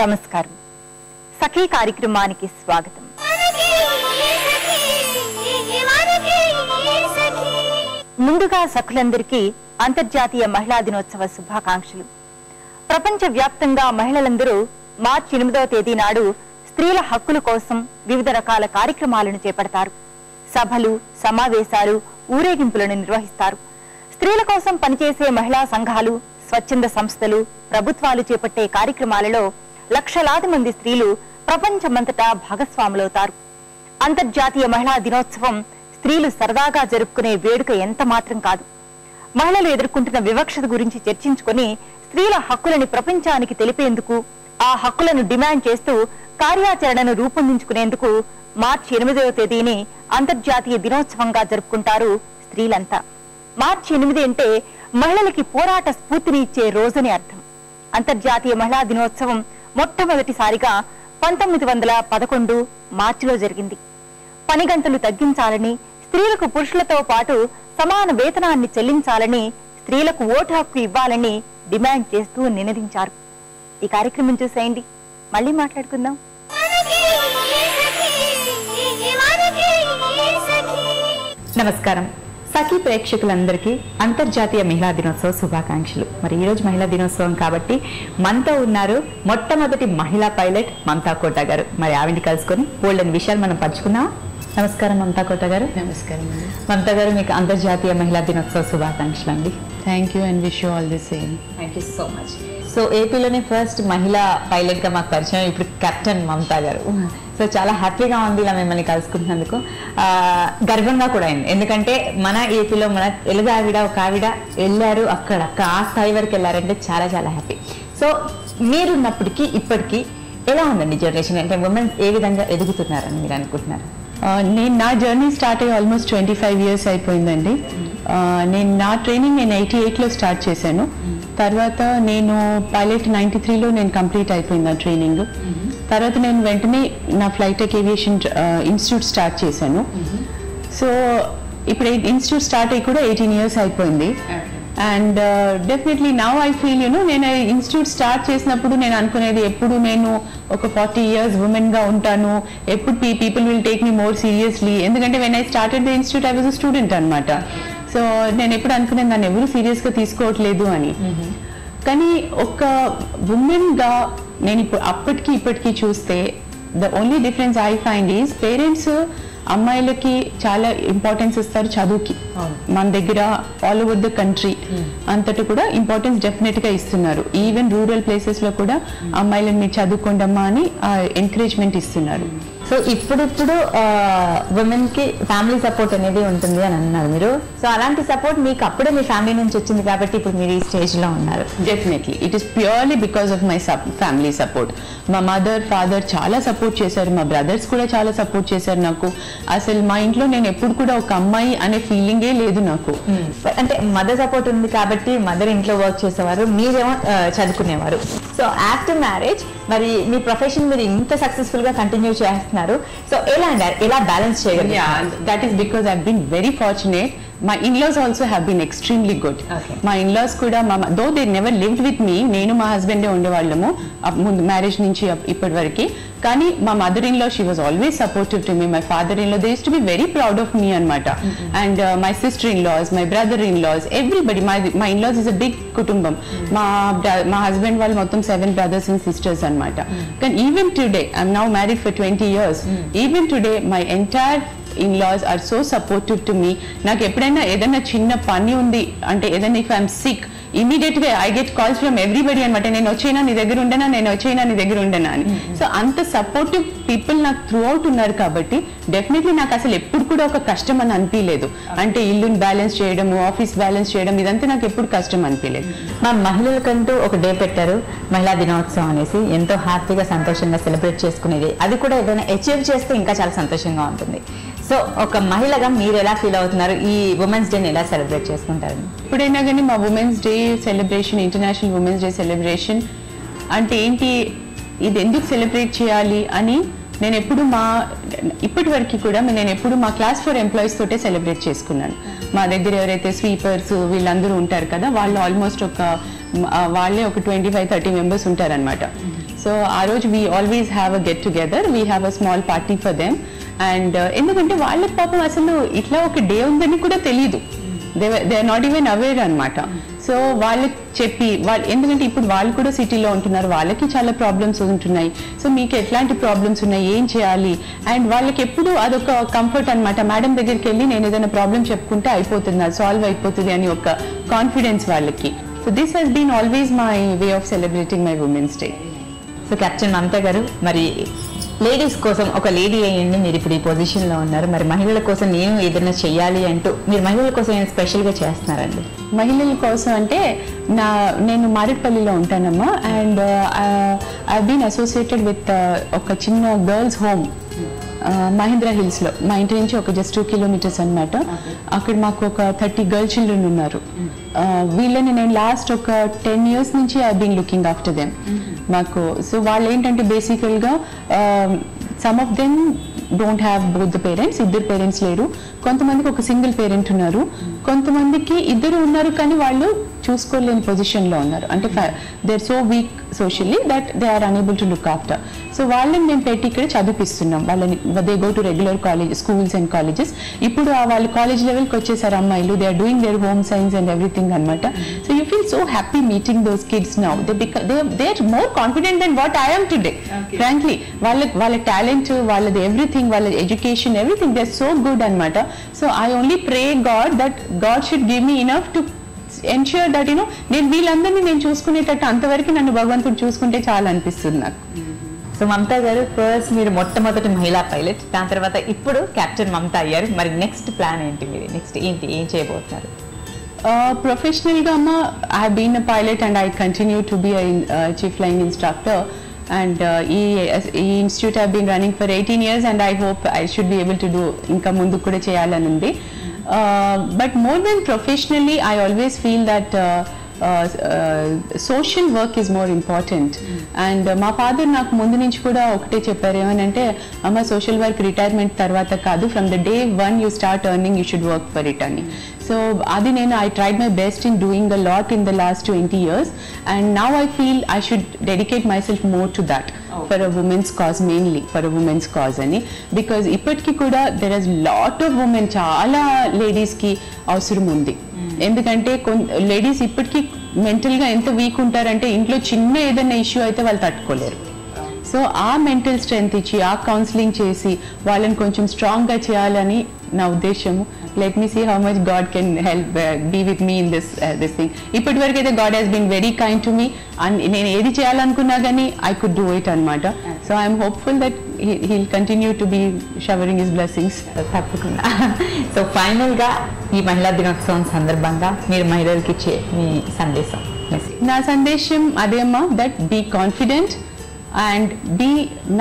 నమస్కారం. సఖీ కార్యక్రమానికి స్వాగతం. ముందుగా సఖులందరికీ అంతర్జాతీయ మహిళా దినోత్సవ శుభాకాంక్షలు. ప్రపంచ వ్యాప్తంగా మహిళలందరూ మార్చి 8వ తేదీ నాడు స్త్రీల హక్కుల కోసం వివిధ రకాల కార్యక్రమాలను చేపడతారు. సభలు, సమావేశాలు, ఊరేగింపులను నిర్వహిస్తారు. స్త్రీల కోసం పనిచేసే మహిళా సంఘాలు, స్వచ్ఛంద సంస్థలు, ప్రభుత్వాలు చేపట్టే కార్యక్రమాలలో లక్షలాది మంది స్త్రీలు ప్రపంచమంతటా భాగస్వాములవుతారు. అంతర్జాతీయ మహిళా దినోత్సవం స్త్రీలు సరదాగా జరుపుకునే వేడుక ఎంత మాత్రం కాదు. మహిళలు ఎదుర్కొంటున్న వివక్షత గురించి చర్చించుకొని స్త్రీల హక్కులని ప్రపంచానికి తెలిపేందుకు, ఆ హక్కులను డిమాండ్ చేస్తూ కార్యాచరణను రూపొందించుకునేందుకు మార్చి 8వ తేదీని అంతర్జాతీయ దినోత్సవంగా జరుపుకుంటారు స్త్రీలంతా. మార్చి 8 అంటే మహిళలకి పోరాట స్ఫూర్తిని ఇచ్చే రోజని అర్థం. అంతర్జాతీయ మహిళా దినోత్సవం మొట్టమొదటిసారిగా 1911 మార్చిలో జరిగింది. పని గంటలు తగ్గించాలని, స్త్రీలకు పురుషులతో పాటు సమాన వేతనాన్ని చెల్లించాలని, స్త్రీలకు ఓటు హక్కు ఇవ్వాలని డిమాండ్ చేస్తూ నినదించారు. ఈ కార్యక్రమం చూసేయండి, మళ్ళీ మాట్లాడుకుందాం. నమస్కారం. సఖీ ప్రేక్షకులందరికీ అంతర్జాతీయ మహిళా దినోత్సవ శుభాకాంక్షలు. మరి ఈ రోజు మహిళా దినోత్సవం కాబట్టి మనతో ఉన్నారు మొట్టమొదటి మహిళా పైలట్ మమతా కోట గారు. మరి ఆవిడని కలుసుకొని బోల్డెన్ విషయాలు మనం పంచుకుందాం. నమస్కారం మమతా కోట గారు. నమస్కారం మమతా గారు, మీకు అంతర్జాతీయ మహిళా దినోత్సవ శుభాకాంక్షలు అండి. Thank you and wish you all the same. Thank you so much. So ఏపీలోనే ఫస్ట్ మహిళా పైలట్ గా మాకు పరిచయం ఇప్పుడు కెప్టెన్ మమతా గారు. సో చాలా హ్యాపీగా ఉంది ఇలా మిమ్మల్ని కలుసుకుంటున్నందుకు. గర్వంగా కూడా అయింది, ఎందుకంటే మన ఏపీలో మన తెలుగు ఆవిడ ఒక ఆవిడ వెళ్ళారు, అక్కడ ఆ స్థాయి వరకు వెళ్ళారంటే చాలా చాలా హ్యాపీ. సో మీరున్నప్పటికీ ఇప్పటికీ ఎలా ఉందండి జనరేషన్, అంటే ఉమెన్స్ ఏ విధంగా ఎదుగుతున్నారని మీరు అనుకుంటున్నారు? నేను నా జర్నీ స్టార్ట్ అయ్యి ఆల్మోస్ట్ 25 years అయిపోయిందండి. నేను నా ట్రైనింగ్ 88లో స్టార్ట్ చేశాను. తర్వాత నేను పైలట్ 93లో నేను కంప్లీట్ అయిపోయింది నా ట్రైనింగ్. తర్వాత నేను వెంటనే నా ఫ్లైటెక్ ఏవియేషన్ ఇన్స్టిట్యూట్ స్టార్ట్ చేశాను. సో ఇప్పుడు ఇన్స్టిట్యూట్ స్టార్ట్ అయ్యి కూడా 18 years అయిపోయింది. And definitely now I feel నేను ఇన్స్టిట్యూట్ స్టార్ట్ చేసినప్పుడు నేను అనుకునేది ఎప్పుడు నేను ఒక 40 years ఉమెన్గా ఉంటాను, ఎప్పుడు people will take me more seriously. ఎందుకంటే when I started the institute I was a student అనమాట. సో నేను ఎప్పుడు అనుకునేది నన్ను ఎవరు సీరియస్గా తీసుకోవట్లేదు అని. కానీ ఒక ఉమెన్గా నేను ఇప్పుడు అప్పటికి ఇప్పటికీ చూస్తే the only difference I find is parents అమ్మాయిలకి చాలా ఇంపార్టెన్స్ ఇస్తారు చదువుకి. మన దగ్గర ఆల్ ఓవర్ ద కంట్రీ అంతటా కూడా ఇంపార్టెన్స్ డెఫినెట్ గా ఇస్తున్నారు. ఈవెన్ రూరల్ ప్లేసెస్ లో కూడా అమ్మాయిలను మీరు చదువుకోండమ్మా అని ఎంకరేజ్మెంట్ ఇస్తున్నారు. సో ఇప్పుడు ఉమెన్ కి ఫ్యామిలీ సపోర్ట్ అనేది ఉంటుంది అని అన్నారు మీరు. సో అలాంటి సపోర్ట్ మీకు అప్పుడే మీ ఫ్యామిలీ నుంచి వచ్చింది కాబట్టి ఇప్పుడు మీరు ఈ స్టేజ్ లో ఉన్నారు. Definitely it is purely because of my family support. మా మదర్, ఫాదర్ చాలా సపోర్ట్ చేశారు, మా బ్రదర్స్ కూడా చాలా సపోర్ట్ చేశారు నాకు. అసలు మా ఇంట్లో నేను ఎప్పుడు కూడా ఒక అమ్మాయి అనే ఫీలింగే లేదు నాకు. అంటే మదర్ సపోర్ట్ ఉంది కాబట్టి మదర్ ఇంట్లో వర్క్ చేసేవారు, మీరేమో చదువుకునేవారు. సో ఆఫ్టర్ మ్యారేజ్ మరి మీ ప్రొఫెషన్ మీరు ఇంత సక్సెస్ఫుల్ గా కంటిన్యూ చేస్తున్నారు. సో ఎలా బ్యాలెన్స్ చేయగలరు? That is because I been very fortunate. My in-laws also have been extremely good. మా in-laws కూడా though they never lived with me, నేను మా హస్బెండే ఉండేవాళ్ళము ముందు మ్యారేజ్ నుంచి ఇప్పటి వరకు. కానీ మా mother in law she was always supportive to me. My father in law they use to be very proud of me అనమాట. And my sister in laws, my brother in laws, everybody. My in laws is a big కుటుంబం. మా husband వాళ్ళు మొత్తం 7 brothers and sisters అనమాట. కానీ even today I'm now married for 20 years. Even today my entire in-laws are so supportive to me. నాకు ఎప్పుడైనా ఏదైనా చిన్న పని ఉంది అంటే ఏదైనా ఇఫ్ ఐఎమ్ సిక్ ఇమీడియట్ గా I get calls from everybody అనమాట. నేను వచ్చైనా నీ దగ్గర ఉండనా, నేను వచ్చైనా నీ దగ్గర ఉండనా అని. సో అంత సపోర్టివ్ పీపుల్ నాకు త్రూ అవుట్ ఉన్నారు కాబట్టి డెఫినెట్లీ నాకు అసలు ఎప్పుడు కూడా ఒక కష్టం అని అనిపించలేదు. అంటే ఇల్లుని బ్యాలెన్స్ చేయడం, ఆఫీస్ బ్యాలెన్స్ చేయడం, ఇదంతా నాకు ఎప్పుడు కష్టం అనిపించలేదు. మా మహిళలకంటూ ఒక డే పెట్టారు, మహిళా దినోత్సవం అనేసి. ఎంతో హ్యాపీగా సంతోషంగా సెలబ్రేట్ చేసుకునేది. అది కూడా ఏదైనా అచీవ్ చేస్తే ఇంకా చాలా సంతోషంగా ఉంటుంది. సో ఒక మహిళగా మీరు ఎలా ఫీల్ అవుతున్నారు? ఈ ఉమెన్స్ డేని ఎలా సెలబ్రేట్ చేసుకుంటారు? ఎప్పుడైనా కానీ మా women's day celebration, international women's day celebration అంటే ఏంటి, ఇది ఎందుకు సెలబ్రేట్ చేయాలి అని నేను ఎప్పుడు ఇప్పటి వరకు కూడా నేను ఎప్పుడు మా క్లాస్ 4 ఎంప్లాయీస్ తోటే సెలబ్రేట్ చేసుకున్నాను. మా దగ్గర ఎవరైతే స్వీపర్స్ వీళ్ళందరూ ఉంటారు కదా, వాళ్ళు ఆల్మోస్ట్ వాళ్ళే ఒక 25-30 members ఉంటారనమాట. సో ఆ రోజు we always have a get together, we have a small party for them. And ఎందుకంటే వాళ్ళకి పాపం అసలు ఇట్లా ఒక డే ఉందని కూడా తెలియదు, they are not even aware అనమాట. సో వాళ్ళకి చెప్పి ఎందుకంటే ఇప్పుడు వాళ్ళు కూడా సిటీలో ఉంటున్నారు, వాళ్ళకి చాలా ప్రాబ్లమ్స్ ఉంటున్నాయి. సో మీకు ఎట్లాంటి ప్రాబ్లమ్స్ ఉన్నాయి, ఏం చేయాలి, అండ్ వాళ్ళకి ఎప్పుడు అదొక కంఫర్ట్ అనమాట. మేడం దగ్గరికి వెళ్ళి నేను ఏదైనా ప్రాబ్లం చెప్పుకుంటే అయిపోతుంది, అది సాల్వ్ అయిపోతుంది అని ఒక కాన్ఫిడెన్స్ వాళ్ళకి. So this has been always my way of celebrating my women's day. So captain Mamata గారు, మరి లేడీస్ కోసం ఒక లేడీ అయ్యండి, మీరు ఇప్పుడు ఈ పొజిషన్లో ఉన్నారు, మరి మహిళల కోసం నేను ఏదైనా చెయ్యాలి అంటూ మీరు మహిళల కోసం ఏం స్పెషల్గా చేస్తున్నారండి? మహిళల కోసం అంటే నేను మారేడుపల్లిలో ఉంటానమ్మా, and I been associated with ఒక చిన్న గర్ల్స్ హోమ్ మహేంద్ర హిల్స్లో, మా ఇంటి నుంచి ఒక జస్ట్ 2 kilometers అనమాట. అక్కడ మాకు ఒక 30 గర్ల్ చిల్డ్రన్ ఉన్నారు. వీళ్ళని నేను లాస్ట్ ఒక 10 years నుంచి I been looking after them మాకు. సో వాళ్ళు ఏంటంటే బేసికల్గా some of them don't have both the parents, ఇద్దరు పేరెంట్స్ లేరు. కొంతమందికి ఒక సింగిల్ పేరెంట్ ఉన్నారు, కొంతమందికి ఇద్దరు ఉన్నారు కానీ వాళ్ళు చూసుకోలేని పొజిషన్లో ఉన్నారు. అంటే they are so weak socially that they are unable to look after. So వాళ్ళని మేము పెట్టి ఇక్కడ చదివిస్తున్నాం వాళ్ళని. They go to regular college schools and colleges. ఇప్పుడు వాళ్ళు కాలేజ్ లెవెల్కి వచ్చేసారు అమ్మాయిలు, they are doing their home science and everything అనమాట. So you feel so happy meeting those kids now. They are more confident then what I am today frankly. వాళ్ళ talent, వాళ్ళది everything, వాళ్ళ education, everything they are so good అనమాట. So I only pray God that God should give me enough to ensure that నేను వీళ్ళందరినీ నేను చూసుకునేటట్టు అంతవరకు నన్ను భగవంతుడు చూసుకుంటే చాలా అనిపిస్తుంది నాకు. సో మమతా గారు, ఫస్ట్ మీరు మొట్టమొదటి మహిళా పైలట్, దాని తర్వాత ఇప్పుడు కెప్టెన్ మమతా అయ్యారు. మరి నెక్స్ట్ ప్లాన్ ఏంటి, మీరు నెక్స్ట్ ఏంటి, ఏం చేయబోతున్నారు? ప్రొఫెషనల్గా అమ్మ I have been a pilot and I continue to be chief flying instructor. And ఈ institute have been running for 18 years and I hope I should be able to do, ఇంకా ముందు కూడా చేయాలని ఉంది. But more than professionally, I always feel that social work is more important. And మా father నాకు ముందు నుంచి కూడా ఒకటే చెప్పారు, ఏమనంటే అమ్మ సోషల్ వర్క్ రిటైర్మెంట్ తర్వాత కాదు, from the day 1 you start earning you should work for it అని. సో అది నేను I tried my best in doing a lot in the last 20 years and now I feel I should dedicate myself more to that. For a women's cause, mainly for a women's cause అని. Because ఇప్పటికీ కూడా there is lot of women, చాలా ladies కి అవసరం ఉంది. ఎందుకంటే ladies ఇప్పటికీ మెంటల్గా ఎంత వీక్ ఉంటారంటే ఇంట్లో చిన్న ఏదైనా ఇష్యూ అయితే వాళ్ళు తట్టుకోలేరు. సో ఆ మెంటల్ స్ట్రెంగ్త్ ఇచ్చి, ఆ కౌన్సిలింగ్ చేసి వాళ్ళని కొంచెం స్ట్రాంగ్గా చేయాలని నా ఉద్దేశము. Let me see how much God can help be with me in this thing. ఇప్పటి వరకు అయితే God has been very kind to me and నేను ఏది చేయాలనుకున్నా కానీ ఐ కుడ్ డూ ఇట్ అనమాట. So I'm hopeful that he'll continue to be showering his blessings. తప్పకుండా. So ఫైనల్గా ఈ మహిళా దినోత్సవం సందర్భంగా మీరు మహిళలకి ఇచ్చే మీ సందేశం? నా సందేశం అదే అమ్మా, that be confident and be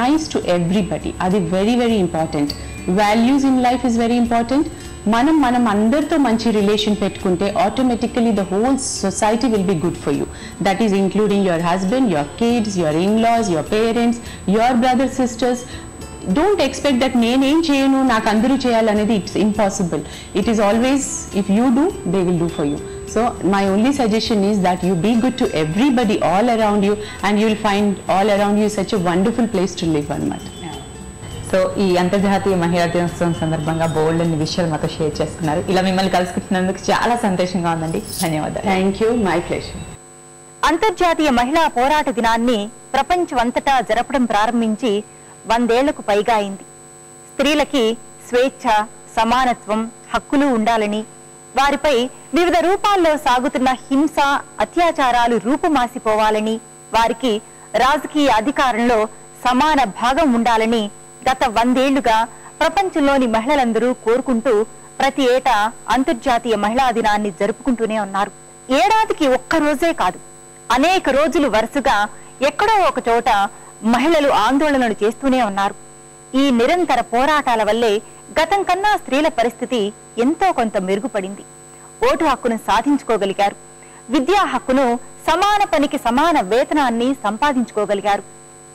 nice to everybody. అది very very important. Values in life is very important. మనం అందరితో మంచి రిలేషన్ పెట్టుకుంటే automatically the whole society will be good for you. That is including your husband, your kids, your in-laws, your parents, your brothers, sisters. Don't expect that నేనేం చేయను నాకు అందరూ చేయాలనేది. It's impossible. It is always if you do they will do for you. So my only suggestion is that you be good to everybody all around you and you will find all around you such a wonderful place to live అనమాట. So ఈ అంతర్జాతీయ మహిళా దినోత్సవం సందర్భంగా బోల్డ్ అన్ని విషయాలు మాతో share చేసుకున్నారు. ఇలా మిమ్మల్ని కలుసుకుంటున్నందుకు చాలా సంతోషంగా ఉందండి. ధన్యవాదాలు. Thank you. My pleasure. అంతర్జాతీయ మహిళా పోరాట దినాన్ని ప్రపంచమంతటా జరపడం ప్రారంభించి 100 ఏళ్లకు పైగా అయింది. స్త్రీలకి స్వేచ్ఛ, సమానత్వం, హక్కులు ఉండాలని, వారిపై వివిధ రూపాల్లో సాగుతున్న హింస, అత్యాచారాలు రూపుమాసిపోవాలని, వారికి రాజకీయ అధికారంలో సమాన భాగం ఉండాలని గత 100 ఏళ్లుగా ప్రపంచంలోని మహిళలందరూ కోరుకుంటూ ప్రతి ఏటా అంతర్జాతీయ మహిళా దినాన్ని జరుపుకుంటూనే ఉన్నారు. ఏడాదికి ఒక్క రోజే కాదు, అనేక రోజులు వరుసగా ఎక్కడో ఒక చోట మహిళలు ఆందోళనలు చేస్తూనే ఉన్నారు. ఈ నిరంతర పోరాటాల వల్లే గతం కన్నా స్త్రీల పరిస్థితి ఎంతో కొంత మెరుగుపడింది. ఓటు హక్కును సాధించుకోగలిగారు. విద్యా హక్కును, సమాన పనికి సమాన వేతనాన్ని సంపాదించుకోగలిగారు.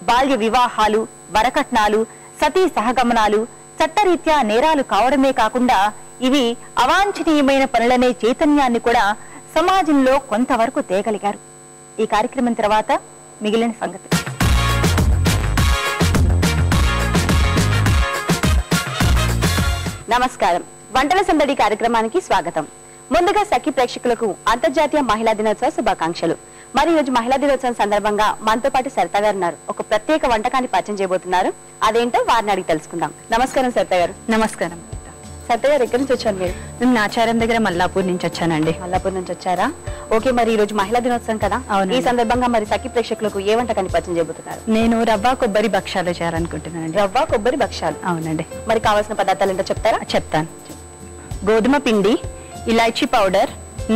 బాల్య వివాహాలు, వరకట్నాలు, సతీ సహగమనాలు చట్టరీత్యా నేరాలు కావడమే కాకుండా ఇవి అవాంఛనీయమైన పనులనే చైతన్యాన్ని కూడా సమాజంలో కొంతవరకు తేగలిగారు. ఈ కార్యక్రమం తర్వాత మిగిలిన సంగతి. నమస్కారం. వంటల సందడి కార్యక్రమానికి స్వాగతం. ముందుగా సఖి ప్రేక్షకులకు అంతర్జాతీయ మహిళా దినోత్సవ శుభాకాంక్షలు. మరి ఈ రోజు మహిళా దినోత్సవం సందర్భంగా మనతో పాటు సరిత గారు ఉన్నారు. ఒక ప్రత్యేక వంటకాన్ని పరిచయం చేయబోతున్నారు. అదేంటో వారిని అడిగి తెలుసుకుందాం. నమస్కారం సరిత గారు. నమస్కారం. సరిత గారు, ఎక్కడి నుంచి వచ్చారు మీరు? మేము నాచారం దగ్గర మల్లాపూర్ నుంచి వచ్చానండి. మల్లాపూర్ నుంచి వచ్చారా? ఓకే, మరి ఈ రోజు మహిళా దినోత్సవం కదా, ఈ సందర్భంగా మరి సఖి ప్రేక్షకులకు ఏ వంటకాన్ని పరిచయం చేయబోతున్నారు? నేను రవ్వ కొబ్బరి భక్షాలు చేయాలనుకుంటున్నానండి. రవ్వ కొబ్బరి భక్షాలు. అవునండి. మరి కావాల్సిన పదార్థాలు ఏంటో చెప్తారా? చెప్తాను. గోధుమ పిండి, ఇలాచీ పౌడర్,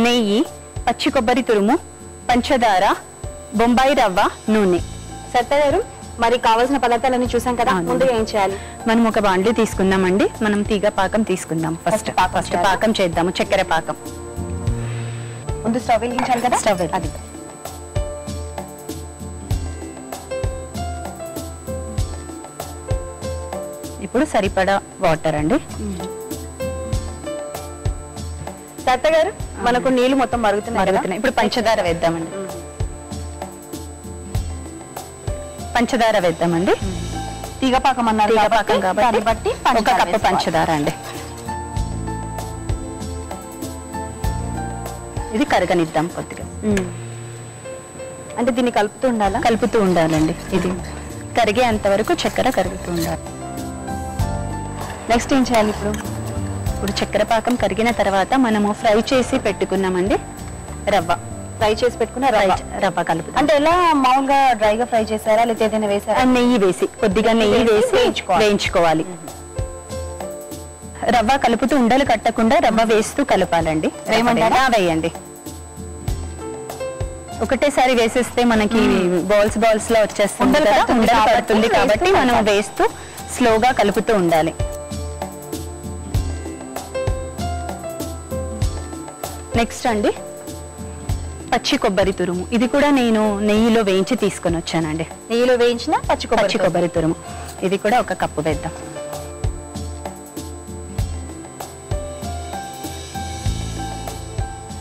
నెయ్యి, పచ్చి కొబ్బరి తురుము, పంచదార, బొంబాయి రవ్వ, నూనె. సరిత గారు, మరి కావాల్సిన పదార్థాలన్నీ చూసాం కదా, ముందుగా ఏం చేయాలి? మనం ఒక బాండ్లీ తీసుకుందామండి. మనం తీగ పాకం తీసుకుందాం. ఫస్ట్ పాకం చేద్దాము. చక్కెర పాకం. ముందు స్టవ్ వెలిగించాలి కదా. స్టవ్ అది ఇప్పుడు సరిపడా వాటర్ అండి. సరిత గారు, మనకు నీళ్లు మొత్తం మరుగుతున్నాయి. ఇప్పుడు పంచదార వేద్దామండి. పంచదార వేద్దామండి. తీగపాకం అన్నారు కాబట్టి ఒక కప్పు పంచదార అండి. ఇది కరగనిద్దాం కొద్దిగా. అంటే దీన్ని కలుపుతూ ఉండాలండి. ఇది కరిగేంత వరకు చక్కెర కరుగుతూ ఉండాలి. నెక్స్ట్ ఏం చేయాలి? ఇప్పుడు చక్కెర పాకం కరిగిన తర్వాత మనము ఫ్రై చేసి పెట్టుకున్నామండి రవ్వ. ఫ్రై చేసి పెట్టుకున్న రవ్వ కలుపు. అంటే ఎలా, మామూలుగా డ్రైగా ఫ్రై చేసారా లేకపోతే ఏదైనా వేసారా? నెయ్యి వేసి, కొద్దిగా నెయ్యి వేసి వేయించుకోవాలి. రవ్వ కలుపుతూ ఉండలు కట్టకుండా రవ్వ వేస్తూ కలపాలండి. వేయండి. ఒకటేసారి వేసేస్తే మనకి బాల్స్ లో వచ్చేస్తుంది కదా, ఉండలు పడుతుంది. కాబట్టి మనం వేస్తూ స్లోగా కలుపుతూ ఉండాలి. నెక్స్ట్ అండి పచ్చి కొబ్బరి తురుము. ఇది కూడా నేను నెయ్యిలో వేయించి తీసుకొని వచ్చానండి. నెయ్యిలో వేయించిన పచ్చి కొబ్బరి తురుము. ఇది కూడా ఒక కప్పు వేద్దాం.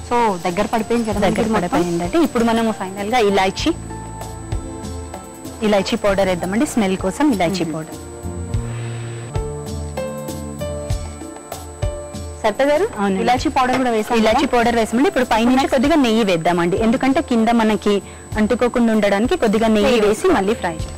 సో దగ్గర పడిపోయింది కదా. దగ్గర పడిపోయిందంటే ఇప్పుడు మనము ఫైనల్ గా ఇలాచీ పౌడర్ వేద్దామండి. స్మెల్ కోసం ఇలాచీ పౌడర్. సరిత గారు, ఇలాచీ పౌడర్ కూడా వేసాం. ఇలాచీ పౌడర్ వేసామండి. ఇప్పుడు పైనుంచి కొద్దిగా నెయ్యి వేద్దామండి. ఎందుకంటే కింద మనకి అంటుకోకుండా ఉండడానికి కొద్దిగా నెయ్యి వేసి మళ్ళీ ఫ్రై చేయాలి.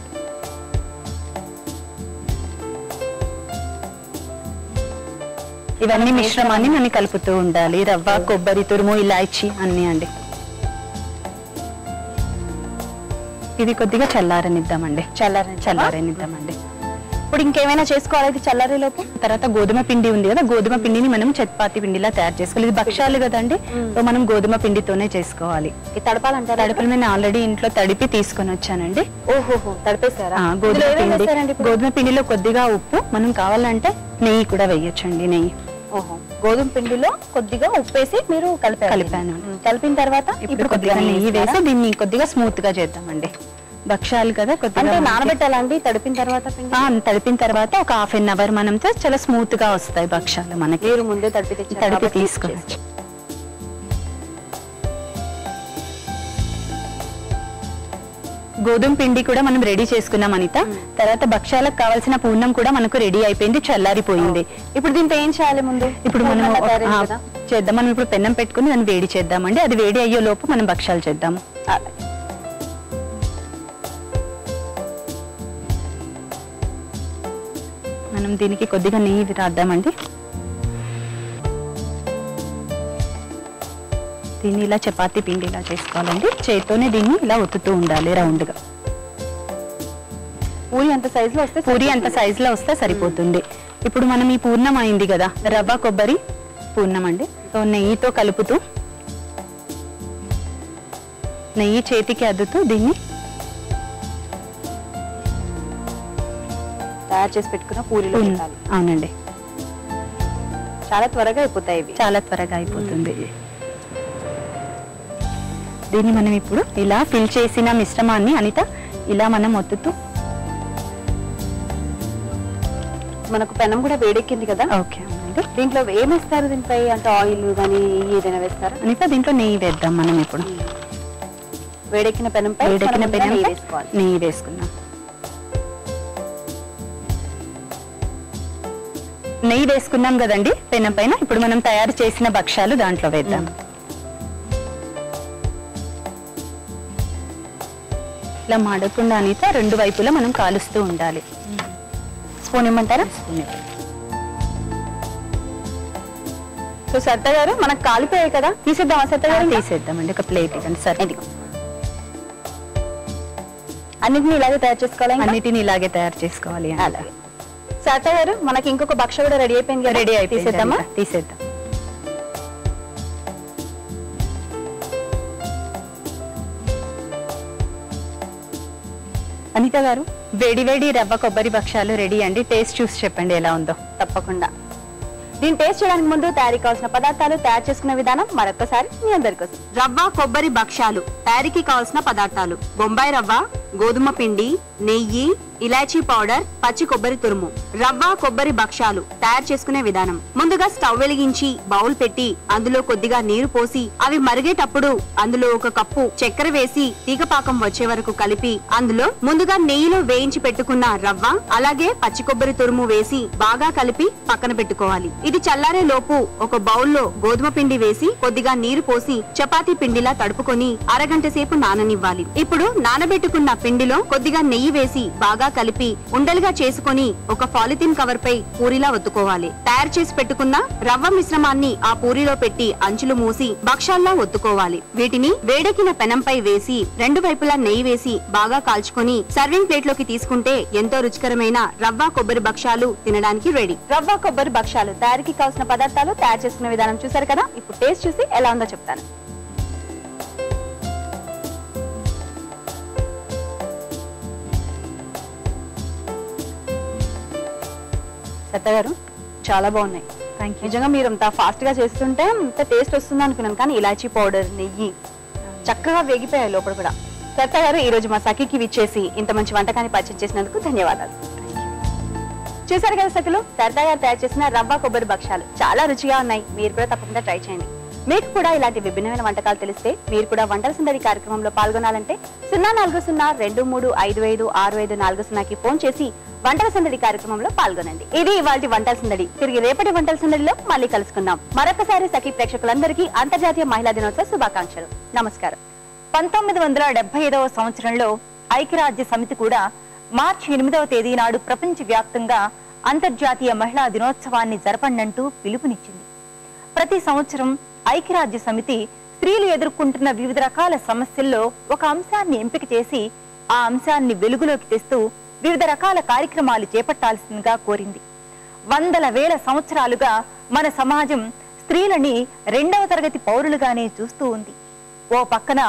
ఇవన్నీ మిశ్రమాన్ని మనం కలుపుతూ ఉండాలి. రవ్వ, కొబ్బరి తురుము, ఇలాచీ అన్ని అండి. ఇది కొద్దిగా చల్లారనిద్దామండి. చల్లారనిద్దామండి. ఇప్పుడు ఇంకేమైనా చేసుకోవాలి చల్లారే లోపు? తర్వాత గోధుమ పిండి ఉంది కదా, గోధుమ పిండిని మనం చపాతీ పిండిలా తయారు చేసుకోవాలి. ఇది భక్షాలు కదండి, మనం గోధుమ పిండితోనే చేసుకోవాలి. తడపాలంటారు? తడపలు నేను ఆల్రెడీ ఇంట్లో తడిపి తీసుకొని వచ్చానండి. ఓహో, తడిపేసారా? గోధుమ పిండిలో కొద్దిగా ఉప్పు, మనం కావాలంటే నెయ్యి కూడా వేయొచ్చండి. నెయ్యి. ఓహో, గోధుమ పిండిలో కొద్దిగా ఉప్పు వేసి మీరు కలిపాను. కలిపిన తర్వాత ఇప్పుడు కొద్దిగా నెయ్యి వేసి దీన్ని కొద్దిగా స్మూత్ గా చేద్దామండి. భక్షాలు కదా, కొద్దిగా నానబెట్టాలండి. తడిపిన తర్వాత ఒక హాఫ్ అన్ అవర్ మనంతో చాలా స్మూత్ గా వస్తాయి భక్షాలు మనకి. మీరు ముందే తడిపి తీసుకోవచ్చు. గోధుమ పిండి కూడా మనం రెడీ చేసుకున్నాం అనిత. తర్వాత భక్షాలకు కావాల్సిన పూర్ణం కూడా మనకు రెడీ అయిపోయింది, చల్లారిపోయింది. ఇప్పుడు దీంతో ఏం చేయాలి? ముందు ఇప్పుడు మనం చేద్దాం. మనం ఇప్పుడు పెన్నం పెట్టుకుని దాన్ని వేడి చేద్దామండి. అది వేడి అయ్యే లోపు మనం భక్షాలు చేద్దాము. మనం దీనికి కొద్దిగా నెయ్యి రాద్దామండి. దీన్ని ఇలా చపాతీ పిండి ఇలా చేసుకోవాలండి. చేతితోనే దీన్ని ఇలా ఒత్తుతూ ఉండాలి రౌండ్ గా. పూరి అంత సైజులో వస్తే సరిపోతుంది. ఇప్పుడు మనం ఈ పూర్ణం అయింది కదా, రవ్వ కొబ్బరి పూర్ణం అండి. సో నెయ్యితో కలుపుతూ, నెయ్యి చేతికి అద్దుతూ దీన్ని తయారు చేసి పెట్టుకున్న పూరీలు. అవునండి, చాలా త్వరగా అయిపోతాయి. చాలా త్వరగా అయిపోతుంది. దీన్ని మనం ఇప్పుడు ఇలా ఫిల్ చేసిన మిశ్రమాన్ని అనిత ఇలా మనం ఒత్తుతూ, మనకు పెనం కూడా వేడెక్కింది కదా. ఓకే, దీంట్లో ఏమేస్తారు? దీనిపై అంటే ఆయిల్ కానీ ఏదైనా వేస్తారా? అనిత దీంట్లో నెయ్యి వేద్దాం మనం. ఇప్పుడు వేడెక్కిన పెనంపై నెయ్యి వేసుకున్నాం. నెయ్యి వేసుకున్నాం కదండి పెనం పైన. ఇప్పుడు మనం తయారు చేసిన భక్ష్యాలు దాంట్లో వేద్దాం. ఇలా మాడకుండా అనిత రెండు వైపులా మనం కాలుస్తూ ఉండాలి. స్పూన్ ఇమ్మంటారా? స్పూన్. సో సరిత గారు మనకు కాలిపోయాయి కదా, తీసేద్దామా సరిత గారు? తీసేద్దామండి. ఒక ప్లేట్ ఇవ్వండి. సరే, అన్నిటిని ఇలాగే తయారు చేసుకోవాలి. అన్నిటిని ఇలాగే తయారు చేసుకోవాలి. అలాగే సరిత గారు మనకి ఇంకొక భక్ష కూడా రెడీ అయిపోయింది కదా, రెడీ అయిపోయింది. తీసేద్దామా? తీసేద్దాం. అనిత గారు, వేడి వేడి రవ్వ కొబ్బరి భక్ష్యాలు రెడీ అండి. టేస్ట్ చూసి చెప్పండి ఎలా ఉందో. తప్పకుండా. దీన్ని టేస్ట్ చేయడానికి ముందు తయారీ కావాల్సిన పదార్థాలు, తయారు చేసుకునే విధానం మరొకసారి మీ అందరి కోసం. రవ్వ కొబ్బరి భక్ష్యాలు తయారీకి కావాల్సిన పదార్థాలు: బొంబాయి రవ్వ, గోధుమ పిండి, నెయ్యి, ఇలాచీ పౌడర్, పచ్చి కొబ్బరి తురుము. రవ్వ కొబ్బరి భక్ష్యాలు తయారు చేసుకునే విధానం: ముందుగా స్టవ్ వెలిగించి బౌల్ పెట్టి అందులో కొద్దిగా నీరు పోసి అవి మరిగేటప్పుడు అందులో ఒక కప్పు చక్కెర వేసి తీగపాకం వచ్చే వరకు కలిపి అందులో ముందుగా నెయ్యిలో వేయించి పెట్టుకున్న రవ్వ అలాగే పచ్చి కొబ్బరి తురుము వేసి బాగా కలిపి పక్కన పెట్టుకోవాలి. ఇది చల్లారే లోపు ఒక బౌల్లో గోధుమ పిండి వేసి కొద్దిగా నీరు పోసి చపాతీ పిండిలా తడుపుకొని అరగంట సేపు నాననివ్వాలి. ఇప్పుడు నానబెట్టుకున్న పిండిలో కొద్దిగా నెయ్యి వేసి బాగా కలిపి ఉండలుగా చేసుకొని ఒక పాలిథిన్ కవర్ పై పూరిలా ఒత్తుకోవాలి. తయారు చేసి పెట్టుకున్న రవ్వ మిశ్రమాన్ని ఆ పూరిలో పెట్టి అంచులు మూసి భక్షాల్లా ఒత్తుకోవాలి. వీటిని వేడెక్కిన పెనంపై వేసి రెండు వైపులా నెయ్యి వేసి బాగా కాల్చుకొని సర్వింగ్ ప్లేట్ లోకి తీసుకుంటే ఎంతో రుచికరమైన రవ్వ కొబ్బరి భక్షాలు తినడానికి రెడీ. రవ్వ కొబ్బరి భక్షాలు తయారీకి కావాల్సిన పదార్థాలు, తయారు చేసుకునే విధానం చూసారు కదా. ఇప్పుడు టేస్ట్ చూసి ఎలా ఉందో చెప్తాను. సత్త గారు, చాలా బాగున్నాయి. Thank you. నిజంగా మీరు అంత ఫాస్ట్ గా చేస్తుంటే అంత టేస్ట్ వస్తుంది అనుకున్నాను, కానీ ఇలాచీ పౌడర్, నెయ్యి చక్కగా వేగిపోయాయి లోపల కూడా. సత్త గారు, ఈ రోజు మా సఖీకి విచ్చేసి ఇంత మంచి వంటకాన్ని పరిచయం చేసినందుకు ధన్యవాదాలు. చూసారు కదా సఖులు, సరిత గారు తయారు చేసిన రవ్వ కొబ్బరి భక్షాలు చాలా రుచిగా ఉన్నాయి. మీరు కూడా తప్పకుండా ట్రై చేయండి. మీకు కూడా ఇలాంటి విభిన్నమైన వంటకాలు తెలిస్తే మీరు కూడా వంటల సందడి కార్యక్రమంలో పాల్గొనాలంటే 0401255654 ఫోన్ చేసి వంటల సందడి కార్యక్రమంలో పాల్గొనండి. ఇది ఇవాల్టి వంటల సందడి. తిరిగి రేపటి వంటల సందడిలో మళ్ళీ కలుసుకుందాం. మరొకసారి సఖీ ప్రేక్షకులందరికీ అంతర్జాతీయ మహిళా దినోత్సవ శుభాకాంక్షలు. నమస్కారం. 1975వ సంవత్సరంలో ఐక్యరాజ్య సమితి కూడా మార్చి 8వ తేదీ నాడు ప్రపంచ వ్యాప్తంగా అంతర్జాతీయ మహిళా దినోత్సవాన్ని జరపండంటూ పిలుపునిచ్చింది. ప్రతి సంవత్సరం ఐక్యరాజ్య సమితి స్త్రీలు ఎదుర్కొంటున్న వివిధ రకాల సమస్యల్లో ఒక అంశాన్ని ఎంపిక చేసి ఆ అంశాన్ని వెలుగులోకి తెస్తూ వివిధ రకాల కార్యక్రమాలు చేపట్టాల్సిందిగా కోరింది. వందల వేల సంవత్సరాలుగా మన సమాజం స్త్రీలని 2వ తరగతి పౌరులుగానే చూస్తూ ఉంది. ఓ పక్కన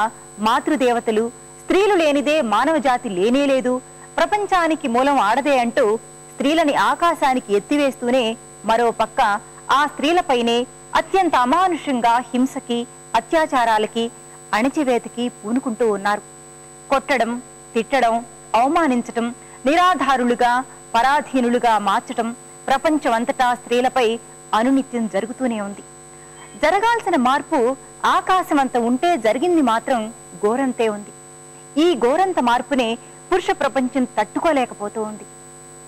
మాతృదేవతలు, స్త్రీలు లేనిదే మానవ జాతి లేనేలేదు, ప్రపంచానికి మూలం ఆడదే అంటూ స్త్రీలని ఆకాశానికి ఎత్తివేస్తూనే మరో పక్క ఆ స్త్రీలపైనే అత్యంత అమానుషంగా హింసకి, అత్యాచారాలకి, అణచివేతకి పూనుకుంటూ ఉన్నారు. కొట్టడం, తిట్టడం, అవమానించటం, నిరాధారులుగా, పరాధీనులుగా మార్చటం ప్రపంచమంతటా స్త్రీలపై అనునిత్యం జరుగుతూనే ఉంది. జరగాల్సిన మార్పు ఆకాశమంత ఉంటే జరిగింది మాత్రం గోరంతే ఉంది. ఈ గోరంత మార్పునే పురుష ప్రపంచం తట్టుకోలేకపోతూ ఉంది.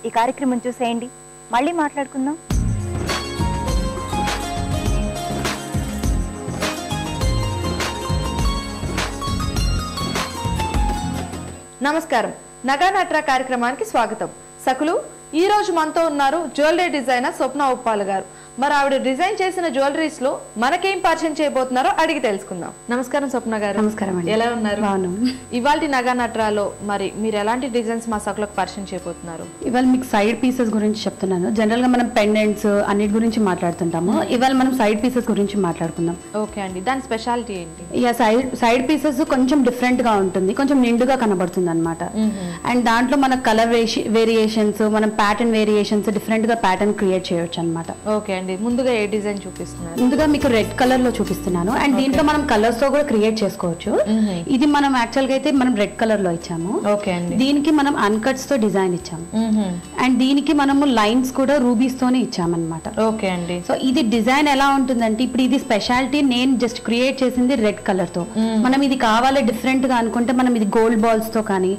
ఈ కార్యక్రమం చూసేయండి. మళ్ళీ మాట్లాడుకుందాం. నమస్కారం. నగానట్రా కార్యక్రమానికి స్వాగతం. సకులు, ఈ రోజు మనతో ఉన్నారు జ్యువెలరీ డిజైనర్ స్వప్న ఉప్పాల గారు. మరి ఆవిడ డిజైన్ చేసిన జ్యువెలరీస్ లో మనకేం పరిచయం చేయబోతున్నారో అడిగి తెలుసుకుందాం. నమస్కారం స్వప్న గారు. నమస్కారం అండి. ఎలా ఉన్నారు? బాగున్నాం. ఇవాళ నగానట్రాలో మరి మీరు ఎలాంటి డిజైన్స్ మా సకులకు పరిచయం చేయబోతున్నారు? ఇవాళ మీకు సైడ్ పీసెస్ గురించి చెప్తున్నాను. జనరల్ గా మనం పెండెంట్స్ అన్నిటి గురించి మాట్లాడుతుంటాము. ఇవాళ మనం సైడ్ పీసెస్ గురించి మాట్లాడుకుందాం. ఓకే అండి. దాని స్పెషాలిటీ ఏంటి? ఇక సైడ్ పీసెస్ కొంచెం డిఫరెంట్ గా ఉంటుంది, కొంచెం నిండుగా కనబడుతుంది అనమాట. అండ్ దాంట్లో మన కలర్ వేరియేషన్స్, మనం ప్యాటర్న్ వేరియేషన్స్ డిఫరెంట్ గా ప్యాటర్న్ క్రియేట్ చేయొచ్చు అనమాట. ఓకే అండి. అండి, ముందుగా ఏ డిజైన్ చూపిస్తున్నారు? ముందుగా మీకు రెడ్ కలర్ లో చూపిస్తున్నాను అండ్ దీంట్లో మనం కలర్స్ తో కూడా క్రియేట్ చేసుకోవచ్చు. ఇది మనం యాక్చువల్ గా అయితే మనం రెడ్ కలర్ లో ఇచ్చాము. ఓకే అండి. దీనికి మనం అన్కట్స్ తో డిజైన్ ఇచ్చాము అండ్ దీనికి మనము లైన్స్ కూడా రూబీస్ తోనే ఇచ్చామన్నమాట. ఓకే అండి. సో ఇది డిజైన్ ఎలా ఉంటుందంటే ఇప్పుడు ఇది స్పెషాలిటీ నేను జస్ట్ క్రియేట్ చేసింది రెడ్ కలర్ తో. మనం ఇది కావాలి డిఫరెంట్ గా అనుకుంటే మనం ఇది గోల్డ్ బాల్స్ తో కానీ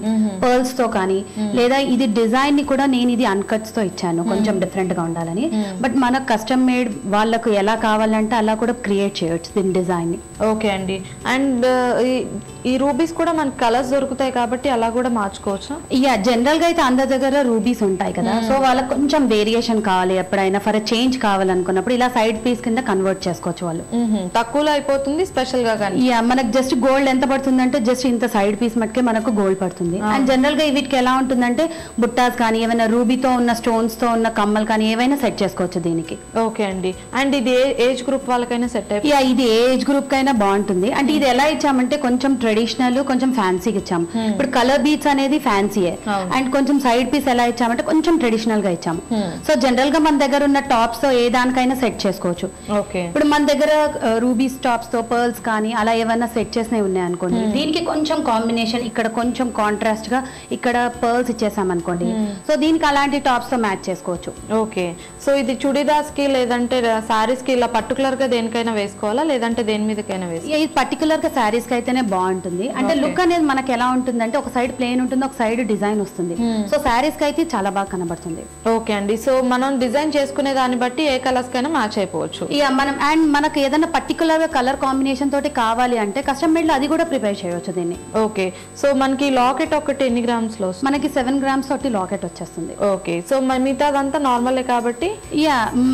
పర్ల్స్ తో కానీ లేదా ఇది డిజైన్ ని కూడా నేను ఇది అన్కట్స్ తో ఇచ్చాను కొంచెం డిఫరెంట్ గా ఉండాలని. బట్ మన కస్టమ్ మేడ్ వాళ్ళకు ఎలా కావాలంటే అలా కూడా క్రియేట్ చేయొచ్చు దీని డిజైన్ ని. ఓకే అండి. అండ్ ఈ రూబీస్ కూడా మనకి కలర్స్ దొరుకుతాయి కాబట్టి అలా కూడా మార్చుకోవచ్చు. జనరల్ గా అయితే అందరి దగ్గర రూబీస్ ఉంటాయి కదా, సో వాళ్ళకి కొంచెం వేరియేషన్ కావాలి ఎప్పుడైనా ఫర్ చేంజ్ కావాలనుకున్నప్పుడు ఇలా సైడ్ పీస్ కింద కన్వర్ట్ చేసుకోవచ్చు వాళ్ళు. తక్కువలో అయిపోతుంది స్పెషల్ గా. మనకు జస్ట్ గోల్డ్ ఎంత పడుతుంది అంటే జస్ట్ ఇంత సైడ్ పీస్ మట్టుకే మనకు గోల్డ్ పడుతుంది. అండ్ జనరల్ గా వీటికి ఎలా ఉంటుందంటే బుట్టాస్ కానీ ఏమైనా రూబీతో ఉన్న స్టోన్స్ తో ఉన్న కమ్మలు కానీ ఏవైనా సెట్ చేసుకోవచ్చు దీనికి. ఓకే అండి. అండ్ ఇది ఏజ్ గ్రూప్ వాళ్ళకైనా సెట్ అయిపోయి ఇది ఏ ఏజ్ గ్రూప్ కైనా బాగుంటుంది. అంటే ఇది ఎలా ఇచ్చామంటే కొంచెం ట్రెడిషనల్ కొంచెం ఫ్యాన్సీగా ఇచ్చాము. ఇప్పుడు కలర్ బీట్స్ అనేది ఫ్యాన్సీయే అండ్ కొంచెం సైడ్ పీస్ ఎలా ఇచ్చామంటే కొంచెం ట్రెడిషనల్ గా ఇచ్చాము. సో జనరల్ గా మన దగ్గర ఉన్న టాప్స్ తో ఏ దానికైనా సెట్ చేసుకోవచ్చు. ఇప్పుడు మన దగ్గర రూబీస్ టాప్స్ తో పర్ల్స్ కానీ అలా ఏమైనా సెట్ చేసినవి ఉన్నాయి అనుకోండి, దీనికి కొంచెం కాంబినేషన్ ఇక్కడ కొంచెం కాంట్రాస్ట్ గా ఇక్కడ పర్ల్స్ ఇచ్చేసాం అనుకోండి, సో దీనికి అలాంటి టాప్స్ తో మ్యాచ్ చేసుకోవచ్చు. ఓకే. సో ఇది చుడిదార్స్ కి లేదంటే సారీస్ కి ఇలా పర్టికులర్ గా దేనికైనా వేసుకోవాలా లేదంటే దేని మీదకైనా వేసుకోవాలా? ఇది పర్టికులర్ గా సారీస్ కి అయితేనే బాగుంటుంది. అంటే లుక్ అనేది మనకి ఎలా ఉంటుందంటే ఒక సైడ్ ప్లెయిన్ ఉంటుంది, ఒక సైడ్ డిజైన్ వస్తుంది. సో సారీస్ కి అయితే చాలా బాగా కనబడుతుంది. ఓకే అండి. సో మనం డిజైన్ చేసుకునే దాన్ని బట్టి ఏ కలర్స్ కైనా మ్యాచ్ అయిపోవచ్చు. మనం అండ్ మనకి ఏదైనా పర్టికులర్ గా కలర్ కాంబినేషన్ తోటి కావాలి అంటే కస్టమ్ మేడ్ లో అది కూడా ప్రిపేర్ చేయవచ్చు దీన్ని. ఓకే. సో మనకి లాకెట్ ఒకటి ఎన్ని గ్రామ్స్ లో? మనకి 7 grams తోటి లాకెట్ వచ్చేస్తుంది. ఓకే. సో మిగతాదంతా నార్మలే కాబట్టి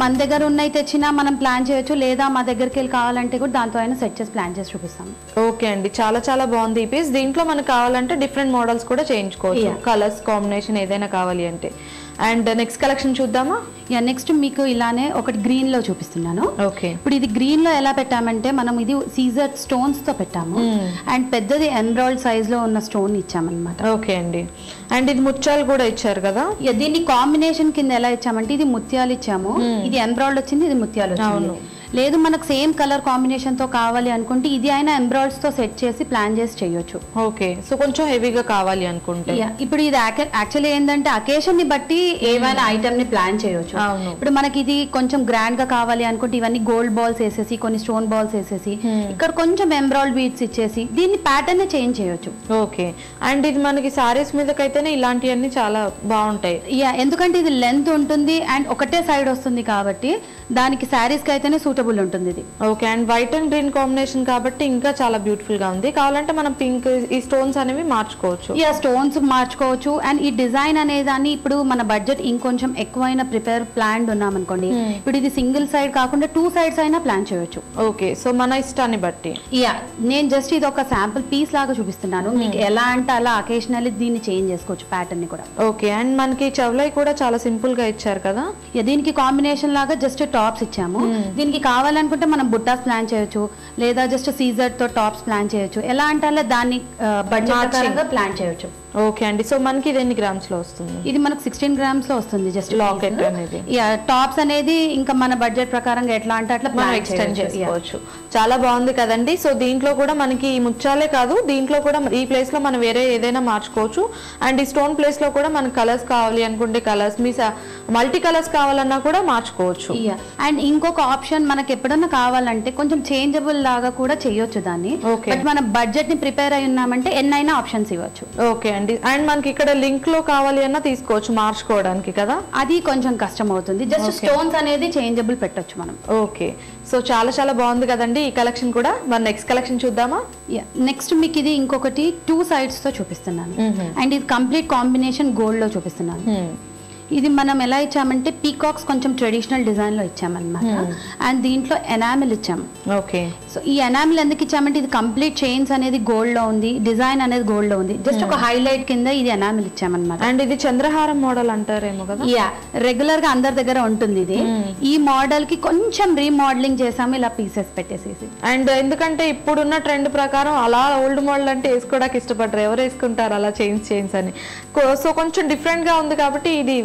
మన దగ్గర ఉన్నాయి తెచ్చినా మనం ప్లాన్ చేయొచ్చు, లేదా మా దగ్గరికి వెళ్ళి కావాలంటే కూడా దాంతో అయినా సెట్ చేసి ప్లాన్ చేసి చూపిస్తాం. ఓకే అండి. చాలా చాలా బాగుంది ఈ పీస్. దీంట్లో మనకు కావాలంటే డిఫరెంట్ మోడల్స్ కూడా చేయించుకోవచ్చు, కలర్స్ కాంబినేషన్ ఏదైనా కావాలి అంటే. అండ్ నెక్స్ట్ కలెక్షన్ చూద్దామా? నెక్స్ట్ మీకు ఇలానే ఒకటి గ్రీన్ లో చూపిస్తున్నాను. ఓకే. ఇప్పుడు ఇది గ్రీన్ లో ఎలా పెట్టామంటే మనం ఇది సీజర్ స్టోన్స్ తో పెట్టాము అండ్ పెద్దది ఎంబ్రాయిడ్ సైజ్ లో ఉన్న స్టోన్ ఇచ్చామన్నమాట. ఓకే అండి. అండ్ ఇది ముత్యాలు కూడా ఇచ్చారు కదా? దీన్ని కాంబినేషన్ కింద ఎలా ఇచ్చామంటే ఇది ముత్యాలు ఇచ్చాము, ఇది ఎంబ్రాయిడ్ వచ్చింది, ఇది ముత్యాలు వచ్చింది. లేదు మనకు సేమ్ కలర్ కాంబినేషన్ తో కావాలి అనుకుంటే ఇది అయినా ఎంబ్రాయిడ్స్ తో సెట్ చేసి ప్లాన్ చేసి చేయొచ్చు. ఓకే. సో కొంచెం హెవీగా కావాలి అనుకుంటే ఇప్పుడు ఇది యాక్చువల్లీ ఏంటంటే అకేషన్ ని బట్టి ఏమైనా ఐటమ్ ని ప్లాన్ చేయొచ్చు. ఇప్పుడు మనకి ఇది కొంచెం గ్రాండ్ గా కావాలి అనుకుంటే ఇవన్నీ గోల్డ్ బాల్స్ వేసేసి కొన్ని స్టోన్ బాల్స్ వేసేసి ఇక్కడ కొంచెం ఎంబ్రాయిడ్ బీడ్స్ ఇచ్చేసి దీన్ని ప్యాటర్న్ చేంజ్ చేయొచ్చు. ఓకే. అండ్ ఇది మనకి సారీస్ మీదకైతేనే ఇలాంటివన్నీ చాలా బాగుంటాయి. ఎందుకంటే ఇది లెంత్ ఉంటుంది అండ్ ఒకటే సైడ్ వస్తుంది కాబట్టి దానికి సారీస్ కి అయితేనే సూటబుల్ ఉంటుంది ఇది. Okay. And white and green combination కాబట్టి ఇంకా చాలా బ్యూటిఫుల్ గా ఉంది. కావాలంటే మనం పింక్ ఈ స్టోన్స్ అనేవి మార్చుకోవచ్చు. స్టోన్స్ మార్చుకోవచ్చు. అండ్ ఈ డిజైన్ అనేదాన్ని ఇప్పుడు మన బడ్జెట్ ఇంకొంచెం ఎక్కువైనా ప్రిపేర్ ప్లాన్ ఉన్నాం అనుకోండి, ఇప్పుడు ఇది సింగిల్ సైడ్ కాకుండా 2 sides అయినా ప్లాన్ చేయొచ్చు. ఓకే. సో మన ఇష్టాన్ని బట్టి నేను జస్ట్ ఇది ఒక శాంపుల్ పీస్ లాగా చూపిస్తున్నాను, మీకు ఎలా అంటే అలా అకేషనల్లీ దీన్ని చేంజ్ చేసుకోవచ్చు ప్యాటర్న్ ని కూడా. ఓకే. అండ్ మనకి చవలై కూడా చాలా సింపుల్ గా ఇచ్చారు కదా? దీనికి కాంబినేషన్ లాగా జస్ట్ టాప్స్ ఇచ్చాము. దీనికి కావాలనుకుంటే మనం బుట్టాస్ ప్లాన్ చేయొచ్చు, లేదా జస్ట్ సీజర్ తో టాప్స్ ప్లాన్ చేయొచ్చు. ఎలా అంటే అలా దాన్ని బడ్జెట్ ప్లాన్ చేయొచ్చు. ఓకే అండి. సో మనకి ఇది ఎన్ని గ్రామ్స్ లో వస్తుంది? ఇది మనకు 16 grams లో వస్తుంది జస్ట్ లాకెట్ అనేది. టాప్స్ అనేది ఇంకా మన బడ్జెట్ ప్రకారంగా ఎట్లా అంటే అట్లా మనం ఎక్స్టెండ్ చేసుకోవచ్చు. చాలా బాగుంది కదండి. సో దీంట్లో కూడా మనకి ముత్యాలే కాదు, దీంట్లో కూడా ఈ ప్లేస్ లో మనం వేరే ఏదైనా మార్చుకోవచ్చు. అండ్ ఈ స్టోన్ ప్లేస్ లో కూడా మనకి కలర్స్ కావాలి అనుకుంటే కలర్స్, మీ మల్టీ కలర్స్ కావాలన్నా కూడా మార్చుకోవచ్చు. అండ్ ఇంకొక ఆప్షన్ మనకి ఎప్పుడన్నా కావాలంటే కొంచెం చేంజబుల్ లాగా కూడా చేయొచ్చు దాన్ని. బట్ మన బడ్జెట్ ని ప్రిపేర్ అయి ఉన్నామంటే ఎన్నైనా ఆప్షన్స్ ఇవ్వచ్చు. ఓకే అండి. అండ్ మనకి ఇక్కడ లింక్ లో కావాలి అన్నా తీసుకోవచ్చు మార్చుకోవడానికి కదా? అది కొంచెం కష్టం అవుతుంది. జస్ట్ స్టోన్స్ అనేది చేంజబుల్ పెట్టొచ్చు మనం. ఓకే. సో చాలా చాలా బాగుంది కదండి ఈ కలెక్షన్ కూడా. మరి నెక్స్ట్ కలెక్షన్ చూద్దామా? నెక్స్ట్ మీకు ఇది ఇంకొకటి 2 sides తో చూపిస్తున్నాను అండ్ ఇది కంప్లీట్ కాంబినేషన్ గోల్డ్ లో చూపిస్తున్నాను. ఇది మనం ఎలా ఇచ్చామంటే పీకాక్స్ కొంచెం ట్రెడిషనల్ డిజైన్ లో ఇచ్చామన్నమాట అండ్ దీంట్లో ఎనామిల్ ఇచ్చాము. ఓకే. సో ఈ ఎనామిల్ ఎందుకు ఇచ్చామంటే ఇది కంప్లీట్ చైన్స్ అనేది గోల్డ్ లో ఉంది, డిజైన్ అనేది గోల్డ్ లో ఉంది, జస్ట్ ఒక హైలైట్ కింద ఇది ఎనామిల్ ఇచ్చామన్నమాట. అండ్ ఇది చంద్రహారం మోడల్ అంటారేమో కదా? యా, రెగ్యులర్ గా అందరి దగ్గర ఉంటుంది ఇది. ఈ మోడల్ కి కొంచెం రీమోడలింగ్ చేసాము ఇలా పీసెస్ పెట్టేసేసి. అండ్ ఎందుకంటే ఇప్పుడున్న ట్రెండ్ ప్రకారం అలా ఓల్డ్ మోడల్ అంటే వేసుకోవడానికి ఇష్టపడరు, ఎవరు వేసుకుంటారు అలా చైన్స్ అని. సో కొంచెం డిఫరెంట్ గా ఉంది కాబట్టి ఇది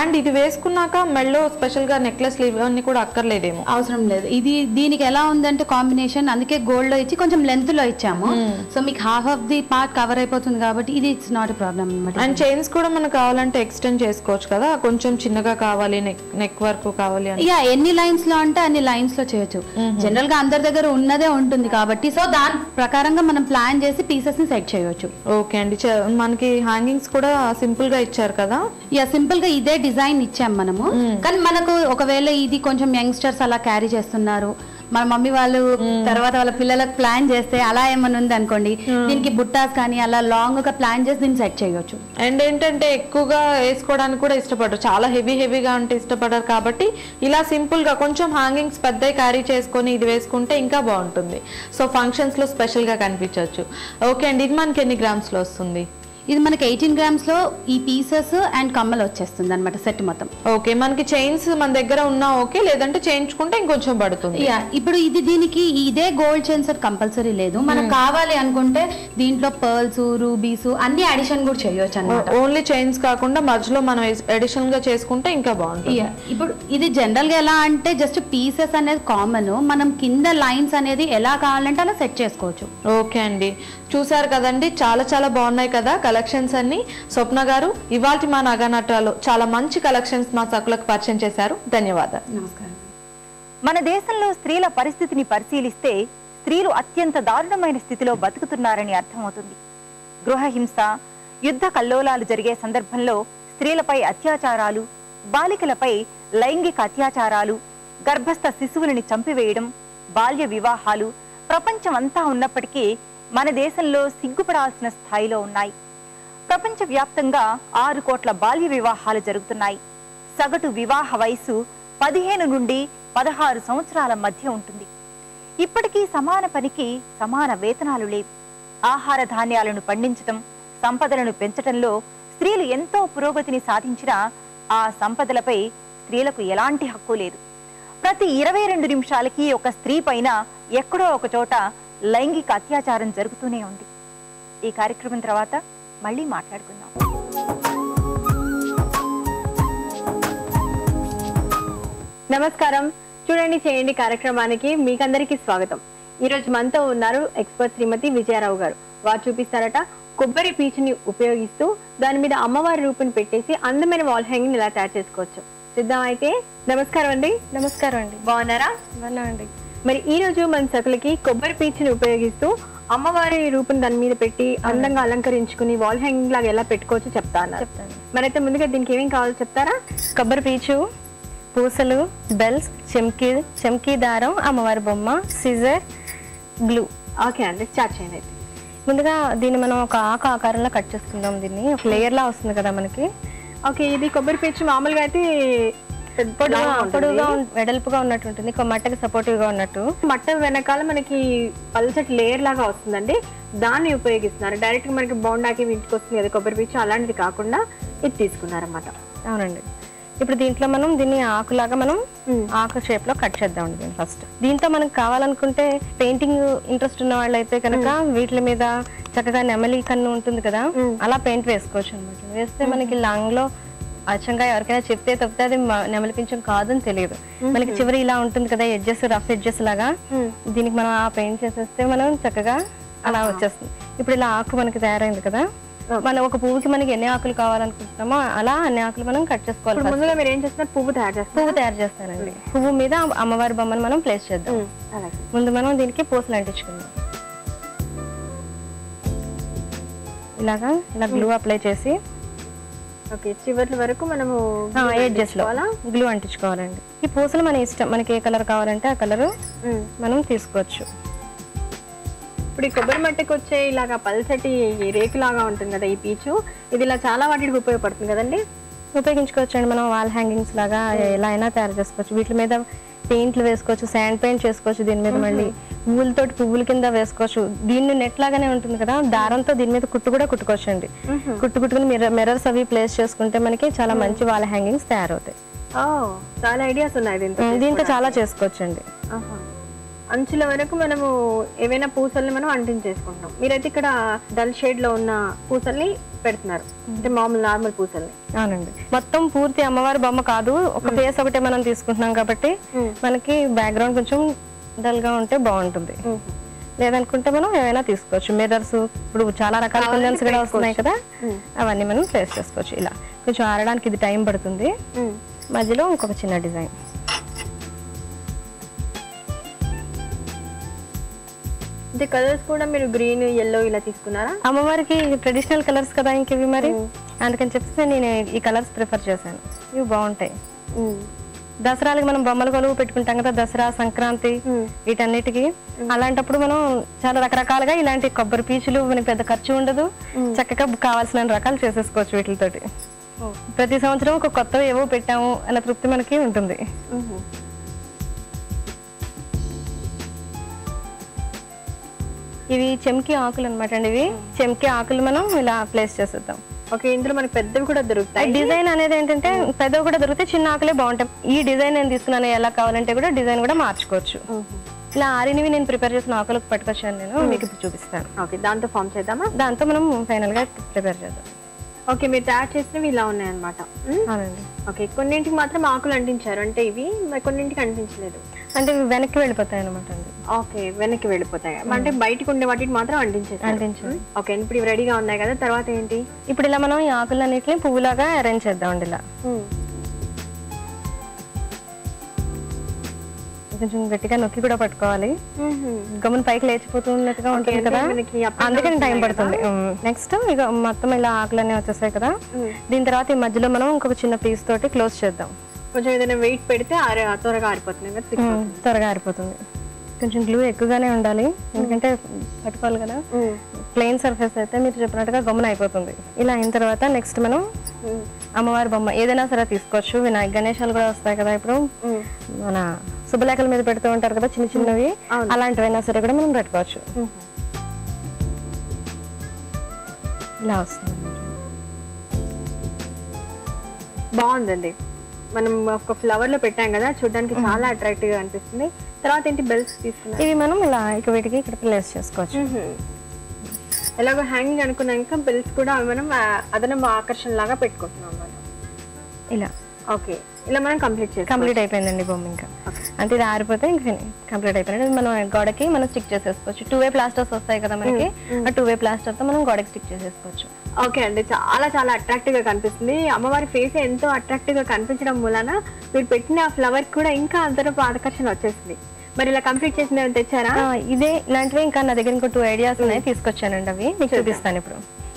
అండ్ ఇది వేసుకున్నాక మెల్లో స్పెషల్ గా నెక్లెస్ ఇవన్నీ కూడా అక్కర్లేదేమో. అవసరం లేదు. ఇది దీనికి ఎలా ఉందంటే కాంబినేషన్, అందుకే గోల్డ్ లో ఇచ్చి కొంచెం లెంత్ లో ఇచ్చాము. సో మీకు half of the part cover అయిపోతుంది కాబట్టి ఇది ఇట్స్ నాట్ ఎ ప్రాబ్లం అన్నమాట. అండ్ చైన్స్ కూడా మనకు కావాలంటే ఎక్స్టెండ్ చేసుకోవచ్చు కదా, కొంచెం చిన్నగా కావాలి, నెక్ వర్క్ కావాలి అని. యా, ఎన్ని లైన్స్ లో అంటే అన్ని లైన్స్ లో చేయొచ్చు. జనరల్ గా అందరి దగ్గర ఉన్నదే ఉంటుంది కాబట్టి సో దాని ప్రకారంగా మనం ప్లాన్ చేసి పీసెస్ ని సెట్ చేయొచ్చు. ఓకే అండి, మనకి హ్యాంగింగ్స్ కూడా సింపుల్ గా ఇచ్చారు కదా? యా, సింపుల్ గా ఇదే డిజైన్ ఇచ్చాం మనము. కానీ మనకు ఒకవేళ ఇది కొంచెం యంగ్స్టర్స్ అలా క్యారీ చేస్తున్నారు, మన మమ్మీ వాళ్ళు తర్వాత వాళ్ళ పిల్లలకు ప్లాన్ చేస్తే అలా ఏమన్నా ఉంది అనుకోండి, దీనికి బుట్టాస్ కానీ అలా లాంగ్ గా ప్లాన్ చేసి దీన్ని సెట్ చేయొచ్చు. అండ్ ఏంటంటే ఎక్కువగా వేసుకోవడానికి కూడా ఇష్టపడరు, చాలా హెవీగా అంటే ఇష్టపడరు కాబట్టి ఇలా సింపుల్ గా కొంచెం హ్యాంగింగ్స్ పెద్ద క్యారీ చేసుకొని ఇది వేసుకుంటే ఇంకా బాగుంటుంది. సో ఫంక్షన్స్ లో స్పెషల్ గా కనిపించవచ్చు. ఓకే అండి, ఇది మనకి ఎన్ని గ్రామ్స్ లో వస్తుంది? ఇది మనకి 18 grams లో ఈ పీసెస్ అండ్ కమ్మలు వచ్చేస్తుంది అనమాట సెట్ మొత్తం. ఓకే, మనకి చైన్స్ మన దగ్గర ఉన్నా ఓకే, లేదంటే చేయించుకుంటే ఇంకొంచెం పడుతుంది. ఇప్పుడు ఇది దీనికి ఇదే గోల్డ్ చైన్స్ కంపల్సరీ లేదు, మనకు కావాలి అనుకుంటే దీంట్లో పర్ల్స్, రూబీస్ అన్ని అడిషన్ కూడా చేయొచ్చు అన్నమాట. ఓన్లీ చైన్స్ కాకుండా మధ్యలో మనం అడిషన్ గా చేసుకుంటే ఇంకా బాగుంటుంది. ఇప్పుడు ఇది జనరల్ గా ఎలా అంటే జస్ట్ పీసెస్ అనేది కామన్, మనం కింద లైన్స్ అనేది ఎలా కావాలంటే అలా సెట్ చేసుకోవచ్చు. ఓకే అండి, చూసారు కదండి, చాలా బాగున్నాయి కదా కలెక్షన్స్ అన్ని. స్వప్న గారు, ఇవాల్టి మా నగానట్రాలో చాలా మంచి కలెక్షన్స్ మా సకులకు పరిచయం చేశారు. ధన్యవాదాలు. నమస్కారం. మన దేశంలో స్త్రీల పరిస్థితిని పరిశీలిస్తే స్త్రీలు అత్యంత దారుణమైన స్థితిలో బతుకుతున్నారని అర్థమవుతుంది. గృహహింస, యుద్ధ కల్లోలాలు జరిగే సందర్భంలో స్త్రీలపై అత్యాచారాలు, బాలికలపై లైంగిక అత్యాచారాలు, గర్భస్థ శిశువులని చంపివేయడం, బాల్య వివాహాలు ప్రపంచమంతా ఉన్నప్పటికీ మన దేశంలో సిగ్గుపడాల్సిన స్థాయిలో ఉన్నాయి. ప్రపంచవ్యాప్తంగా 6 కోట్ల బాల్య వివాహాలు జరుగుతున్నాయి. సగటు వివాహ వయసు 15 నుండి 16 సంవత్సరాల మధ్య ఉంటుంది. ఇప్పటికీ సమాన పనికి సమాన వేతనాలు లేవు. ఆహార ధాన్యాలను పండించటం, సంపదలను పెంచటంలో స్త్రీలు ఎంతో పురోగతిని సాధించినా ఆ సంపదలపై స్త్రీలకు ఎలాంటి హక్కు లేదు. ప్రతి 22 నిమిషాలకి ఒక స్త్రీ పైన ఎక్కడో ఒక చోట లైంగిక అత్యాచారం జరుగుతూనే ఉంది. ఈ కార్యక్రమం తర్వాత మళ్ళీ మాట్లాడుకుందాం. నమస్కారం, చూడండి చేయండి కార్యక్రమానికి మీకందరికీ స్వాగతం. ఈరోజు మనతో ఉన్నారు ఎక్స్పర్ట్ శ్రీమతి విజయారావు గారు. వారు చూపిస్తారట కొబ్బరి పీచుని ఉపయోగిస్తూ దాని మీద అమ్మవారి రూపుని పెట్టేసి అందమైన వాల్ హ్యాంగింగ్ ఇలా తయారు చేసుకోవచ్చు. సిద్ధం అయితే? నమస్కారం అండి. నమస్కారం అండి. బాగున్నారా? బాగున్నామండి. మరి ఈ రోజు మన సకులకి కొబ్బరి పీచుని ఉపయోగిస్తూ అమ్మవారి రూపుని దాని మీద పెట్టి అందంగా అలంకరించుకుని వాల్ హ్యాంగింగ్ లాగా ఎలా పెట్టుకోవచ్చు చెప్తాను. మరైతే ముందుగా దీనికి ఏమేం కావాలో చెప్తారా? కొబ్బరి పీచు, పూసలు, బెల్స్, చెమ్కీ దారం, అమ్మవారి బొమ్మ, సిజర్, గ్లూ. ఓకే అండి, స్టార్ట్ చేయండి. ముందుగా దీన్ని మనం ఒక ఆకు ఆకారంలో కట్ చేసుకుందాం. దీన్ని ఒక లేయర్ లా వస్తుంది కదా మనకి. ఓకే, ఇది కొబ్బరి పీచు మామూలుగా అయితే పొడుగుగా వెడల్పుగా ఉన్నట్టు ఉంటుంది, మట్టకి సపోర్టివ్ గా ఉన్నట్టు. మట్ట వెనకాల మనకి పల్చటి లేయర్ లాగా వస్తుందండి, దాన్ని ఉపయోగిస్తున్నారు. డైరెక్ట్ గా మనకి బోండాకి ఇంటికి వస్తుంది కదా కొబ్బరి పీచు, అలాంటిది కాకుండా ఇది తీసుకున్నారన్నమాట. అవునండి. ఇప్పుడు దీంట్లో మనం దీన్ని ఆకులాగా మనం ఆకు షేప్ లో కట్ చేద్దామండి. దీన్ని ఫస్ట్ దీంతో మనకు కావాలనుకుంటే పెయింటింగ్ ఇంట్రెస్ట్ ఉన్న వాళ్ళు అయితే కనుక వీటి మీద చక్కగా నెమలి కన్ను ఉంటుంది కదా, అలా పెయింట్ వేసుకోవచ్చు అనమాట. వేస్తే మనకి లాంగ్ లో అచ్చంగా ఎవరికైనా చెప్తే తప్పితే అది నెమలి పింఛం కాదని తెలియదు. మనకి చివరి ఇలా ఉంటుంది కదా ఎడ్జెస్, రఫ్ ఎడ్జెస్ లాగా, దీనికి మనం ఆ పెయింట్ చేసేస్తే మనం చక్కగా అలా వచ్చేస్తుంది. ఇప్పుడు ఇలా ఆకు మనకి తయారైంది కదా, మనం ఒక పువ్వుకి మనకి ఎన్ని ఆకులు కావాలనుకుంటున్నామో అలా అన్ని ఆకులు మనం కట్ చేసుకోవాలి. ముందుగా మీరు ఏం చేస్తున్నారు? పువ్వు తయారు చేస్తానండి. పువ్వు మీద అమ్మవారి బొమ్మను మనం ప్లేస్ చేద్దాం. ముందు మనం దీనికి పూసలు అంటించుకుందాం. ఇలా గ్లూ అప్లై చేసి చివరి వరకు మనము ఎడ్జెస్ లో గ్లూ అంటించుకోవాలండి. ఈ పూసలు మన ఇష్టం, మనకి ఏ కలర్ కావాలంటే ఆ కలర్ మనం తీసుకోవచ్చు. ఇప్పుడు ఈ కొబ్బరి మట్టికి వచ్చే ఇలాగా పల్చటి రేకు లాగా ఉంటుంది కదా ఈ పీచు, ఇది ఇలా చాలా వాటికి ఉపయోగపడుతుంది కదండి. ఉపయోగించుకోవచ్చు అండి. మనం వాల్ హ్యాంగింగ్స్ లాగా ఎలా అయినా తయారు చేసుకోవచ్చు. వీటి మీద పెయింట్లు వేసుకోవచ్చు, శాండ్ పెయింట్ చేసుకోవచ్చు దీని మీద, మళ్ళీ ఊళ్ళతోటి పువ్వుల కింద వేసుకోవచ్చు. దీన్ని నెట్ లాగానే ఉంటుంది కదా, దారంతో దీని మీద కుట్టు కూడా కుట్టుకోవచ్చు అండి. కుట్టుకుని మిర్రర్స్ అవి ప్లేస్ చేసుకుంటే మనకి చాలా మంచి వాల్ హ్యాంగింగ్స్ తయారవుతాయి. చాలా ఐడియాస్ ఉన్నాయి దీంతో చాలా చేసుకోవచ్చు అండి. అంచుల వరకు మనము ఏవైనా పూసల్ని మనం అంటించేసుకుంటాం. మీరైతే ఇక్కడ డల్ షేడ్ లో ఉన్న పూసల్ని పెడుతున్నారు, అంటే మామూలు నార్మల్ పూసల్ని. అవునండి, మొత్తం పూర్తి అమ్మవారి బొమ్మ కాదు, ఒక ఫేస్ ఒకటే మనం తీసుకుంటున్నాం కాబట్టి మనకి బ్యాక్గ్రౌండ్ కొంచెం డల్ గా ఉంటే బాగుంటుంది. లేదనుకుంటే మనం ఏమైనా తీసుకోవచ్చు. మిర్రర్స్ ఇప్పుడు చాలా రకాల కుందన్స్ కూడా వస్తున్నాయి కదా, అవన్నీ మనం ప్లేస్ చేసుకోవచ్చు. ఇలా కొంచెం ఆరడానికి ఇది టైం పడుతుంది. మధ్యలో ఇంకొక చిన్న డిజైన్. అంటే కలర్స్ కూడా మీరు గ్రీన్, ఎల్లో ఇలా తీసుకున్నారా? అమ్మవారికి ట్రెడిషనల్ కలర్స్ కదా ఇంకవి, మరి అందుకని చెప్పేసి నేను ఈ కలర్స్ ప్రిఫర్ చేశాను. ఇవి బాగుంటాయి. దసరాలకి మనం బొమ్మల కొలువు పెట్టుకుంటాం కదా, దసరా, సంక్రాంతి, వీటన్నిటికి. అలాంటప్పుడు మనం చాలా రకరకాలుగా ఇలాంటి కొబ్బరి పీచులు, మనకి పెద్ద ఖర్చు ఉండదు, చక్కగా కావాల్సిన రకాలు చేసేసుకోవచ్చు వీటితోటి. ప్రతి సంవత్సరం ఒక కొత్తవి ఏవో పెట్టాము అన్న తృప్తి మనకి ఉంటుంది. ఇవి చెంకి ఆకులు అనమాట అండి. ఇవి చెంకి ఆకులు మనం ఇలా ప్లేస్ చేసేద్దాం. ఓకే, ఇందులో మనకి పెద్దవి కూడా దొరుకుతాయి. డిజైన్ అనేది ఏంటంటే పెద్దవి కూడా దొరుకుతాయి, చిన్న ఆకులే బాగుంటాయి. ఈ డిజైన్ నేను తీసుకున్నాను, ఎలా కావాలంటే కూడా డిజైన్ కూడా మార్చుకోవచ్చు. ఇలా ఆరినవి నేను ప్రిపేర్ చేసిన ఆకులకు పట్టుకొచ్చాను, నేను మీకు ఇప్పుడు చూపిస్తాను. ఓకే, దాంతో ఫామ్ చేద్దామా? దాంతో మనం ఫైనల్ గా ప్రిపేర్ చేద్దాం. ఓకే, మీరు తయారు చేసినవి ఇలా ఉన్నాయన్నమాట. అవునండి. ఓకే, కొన్నింటికి మాత్రం ఆకులు అంటించారు, అంటే ఇవి కొన్నింటికి అంటించలేదు, అంటే వెనక్కి వెళ్ళిపోతాయి అనమాట అండి. ఓకే, వెనక్కి వెళ్ళిపోతాయి, అంటే బయటకు ఉండే వాటికి మాత్రం అంటించారు. ఓకే, ఇప్పుడు ఇవి రెడీగా ఉన్నాయి కదా, తర్వాత ఏంటి? ఇప్పుడు ఇలా మనం ఈ ఆకులన్నిటిని పువ్వులాగా అరేంజ్ చేద్దామండి. ఇలా కొంచెం గట్టిగా నొక్కి కూడా పట్టుకోవాలి, గమ్మున పైకి లేచిపోతున్నట్టుగా ఉంటుంది కదా, అందుకని టైం పడుతుంది. నెక్స్ట్ ఇక మొత్తం ఇలా ఆకులన్నీ వచ్చేసాయి కదా, దీని తర్వాత ఈ మధ్యలో మనం ఇంకొక చిన్న పీస్ తోటి క్లోజ్ చేద్దాం. కొంచెం ఏదైనా వెయిట్ పెడితే త్వరగా ఆరిపోతుంది కదా, త్వరగా ఆరిపోతుంది. కొంచెం గ్లూ ఎక్కువగానే ఉండాలి, ఎందుకంటే పట్టుకోవాలి కదా. ప్లెయిన్ సర్ఫేస్ అయితే మీరు చెప్పినట్టుగా గమ్మున అయిపోతుంది. ఇలా అయిన తర్వాత నెక్స్ట్ మనం అమ్మవారి బొమ్మ ఏదైనా సరే తీసుకోవచ్చు. వినాయక గణేశాలు కూడా వస్తాయి కదా ఇప్పుడు, మన శుభలేఖల మీద పెడుతూ ఉంటారు కదా చిన్న చిన్నవి, అలాంటివైనా సరే కూడా మనం పెట్టుకోవచ్చు. ఇలా వస్తుంది, బాగుందండి. మనం ఒక ఫ్లవర్ లో పెట్టాం కదా, చూడడానికి చాలా అట్రాక్టివ్ గా అనిపిస్తుంది. తర్వాత ఏంటి, బెల్స్ తీసుకున్నాం. ఇవి మనం ఇలా వీటికి ఇక్కడ ప్లేస్ చేసుకోవచ్చు. ఎలాగో హ్యాంగింగ్ అనుకున్నాక బెల్స్ కూడా మనం అదనం ఆకర్షణ లాగా పెట్టుకుంటున్నాం అన్నమాట. ఇలా ఓకే, ఇలా మనం కంప్లీట్ అయిపోయిందండి బొమ్మ. ఇంకా అంటే ఇది ఆరిపోతే ఇంకా కంప్లీట్ అయిపోయింది. మనం గోడకి మనం స్టిక్ చేసేసుకోవచ్చు. 2-వే ప్లాస్టర్స్ వస్తాయి కదా మనకి, ఆ 2-వే ప్లాస్టర్ తో మనం గోడకి స్టిక్ చేసేసుకోవచ్చు. ఓకే అండి, చాలా చాలా అట్రాక్టివ్ గా కనిపిస్తుంది. అమ్మవారి ఫేస్ ఎంతో అట్రాక్టివ్ గా కనిపించడం మూలన మీరు పెట్టిన ఆ ఫ్లవర్ కూడా ఇంకా అందరూ ఆకర్షణ వచ్చేసింది. మరి ఇలా కంప్లీట్ చేసిన తెచ్చారా? ఇదే ఇలాంటివి ఇంకా నా దగ్గర ఇంకో 2 ఐడియాస్ ఉన్నాయి, తీసుకొచ్చానండి. అవి మీకు చూపిస్తాను ఇప్పుడు.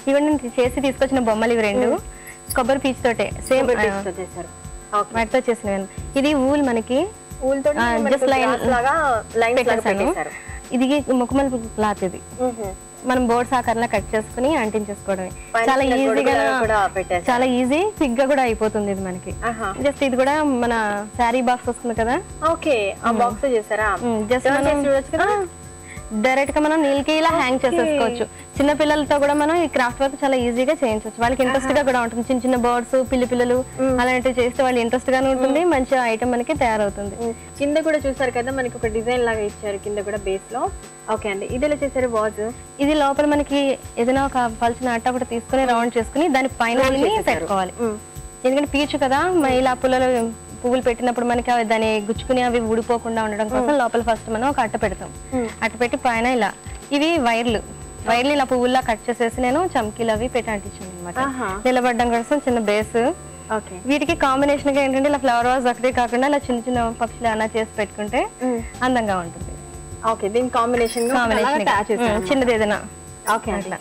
ఇవన్నీ చేసి తీసుకొచ్చిన బొమ్మలు ఇవి 2 కొబ్బరి పీచు తోటే సేమ్ చేశారు, వాటితో చేసినవి. ఇది ఊల్, మనకి జస్ట్ లైన్. ఇది ముఖమల్ క్లాత్. ఇది మనం బోర్డ్స్ ఆకారంలో కట్ చేసుకుని అంటించేసుకోవడమే. చాలా ఈజీ, క్విక్ గా కూడా అయిపోతుంది ఇది మనకి. జస్ట్ ఇది కూడా మన శారీ బాక్స్ వస్తుంది కదా, ఓకే ఆ బాక్స్ చేసారా? జస్ట్ డైరెక్ట్ గా మనం నీళ్ళకి ఇలా హ్యాంగ్ చేసేసుకోవచ్చు. చిన్న పిల్లలతో కూడా మనం ఈ క్రాఫ్ట్ వర్క్ చాలా ఈజీగా చేయించవచ్చు. వాళ్ళకి ఇంట్రెస్ట్ గా కూడా ఉంటుంది. చిన్న చిన్న బర్డ్స్, పిల్లలు అలాంటివి చేస్తే వాళ్ళు ఇంట్రెస్ట్ గానే ఉంటుంది. మంచి ఐటమ్ మనకి తయారవుతుంది. కింద కూడా చూసారు కదా, మనకి ఒక డిజైన్ లాగా ఇచ్చారు కింద కూడా బేస్ లో. ఓకే అండి, ఇది ఎలా చేశారు? వాజ్ ఇది లోపల మనకి ఏదైనా ఒక పల్చిన అట్ట ఒకటి తీసుకుని రౌండ్ చేసుకుని దాని పైన పెట్టుకోవాలి. ఎందుకంటే పీచు కదా, ఇలా పువ్వులు పెట్టినప్పుడు మనకి అవి దాన్ని గుచ్చుకుని అవి ఊడిపోకుండా ఉండడం కోసం లోపల ఫస్ట్ మనం ఒక అట్ట పెడతాం. అట్ట పెట్టి పైన ఇలా ఇవి వైర్లు ఇలా పువ్వుల్లా కట్ చేసేసి నేను చమ్కీలు అవి పెట్టి అంటించాను అనమాట. నిలబడడం కోసం చిన్న బేస్. వీటికి కాంబినేషన్ గా ఏంటంటే ఇలా ఫ్లవర్ వాజ్ ఒకటే కాకుండా ఇలా చిన్న చిన్న పక్షులు అలా చేసి పెట్టుకుంటే అందంగా ఉంటుంది. ఓకే, దీని కాంబినేషన్ చిన్నది ఏదైనా. ఓకే, అట్లా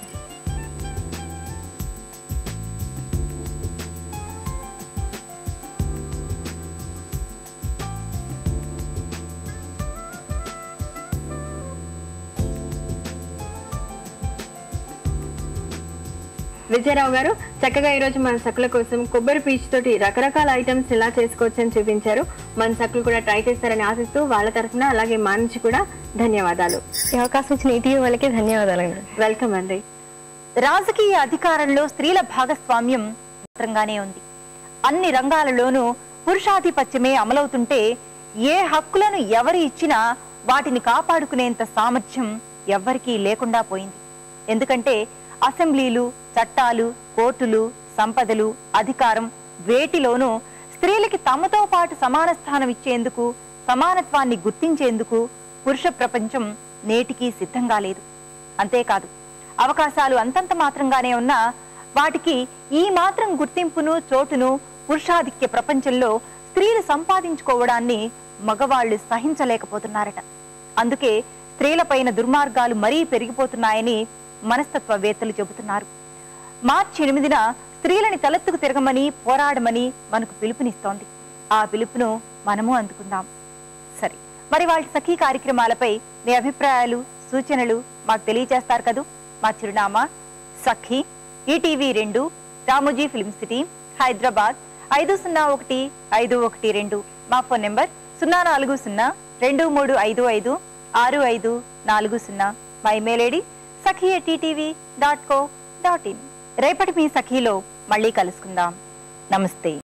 విజయరావు గారు చక్కగా ఈ రోజు మన సకుల కోసం కొబ్బరి పీచు తోటి రకరకాల ఐటమ్స్ ఎలా చేసుకోవచ్చని చూపించారు. మన సకులు కూడా ట్రై చేస్తారని ఆశిస్తూ వాళ్ళ తరఫున అలాగే మా నుంచి కూడా ధన్యవాదాలు. ఈ అవకాశం ఇచ్చిన ఈటీవీ వాళ్ళకి ధన్యవాదాలండి. వెల్కమ్ అండి. రాజకీయ అధికారంలో స్త్రీల భాగస్వామ్యం మాత్రంగానే ఉంది. అన్ని రంగాలలోనూ పురుషాధిపత్యమే అమలవుతుంటే ఏ హక్కులను ఎవరు ఇచ్చినా వాటిని కాపాడుకునేంత సామర్థ్యం ఎవ్వరికీ లేకుండా పోయింది. ఎందుకంటే అసెంబ్లీలు, చట్టాలు, కోర్టులు, సంపదలు, అధికారం వేటిలోనూ స్త్రీలకి తమతో పాటు సమాన స్థానం ఇచ్చేందుకు, సమానత్వాన్ని గుర్తించేందుకు పురుష ప్రపంచం నేటికీ సిద్ధంగా లేదు. అంతేకాదు, అవకాశాలు అంతంత మాత్రంగానే ఉన్నా వాటికి ఈ మాత్రం గుర్తింపును, చోటును పురుషాధిక్య ప్రపంచంలో స్త్రీలు సంపాదించుకోవడాన్ని మగవాళ్లు సహించలేకపోతున్నారట. అందుకే స్త్రీలపైన దుర్మార్గాలు మరీ పెరిగిపోతున్నాయని మనస్తత్వవేత్తలు చెబుతున్నారు. మార్చి 8న స్త్రీలని తలెత్తుకు తిరగమని, పోరాడమని మనకు పిలుపునిస్తోంది. ఆ పిలుపును మనము అందుకుందాం. సరే, మరి వాళ్ళ సఖీ కార్యక్రమాలపై మీ అభిప్రాయాలు, సూచనలు మాకు తెలియజేస్తారు కదూ. మా చిరునామా Sakhi, ETV 2, Ramoji film city, Hyderabad 501512. మా ఫోన్ నెంబర్ 04023556540. మా ఇమెయిల్ ఐడి sakhi@ttv.co.in. రేపటి మీ సఖీలో మళ్ళీ కలుసుకుందాం. నమస్తే.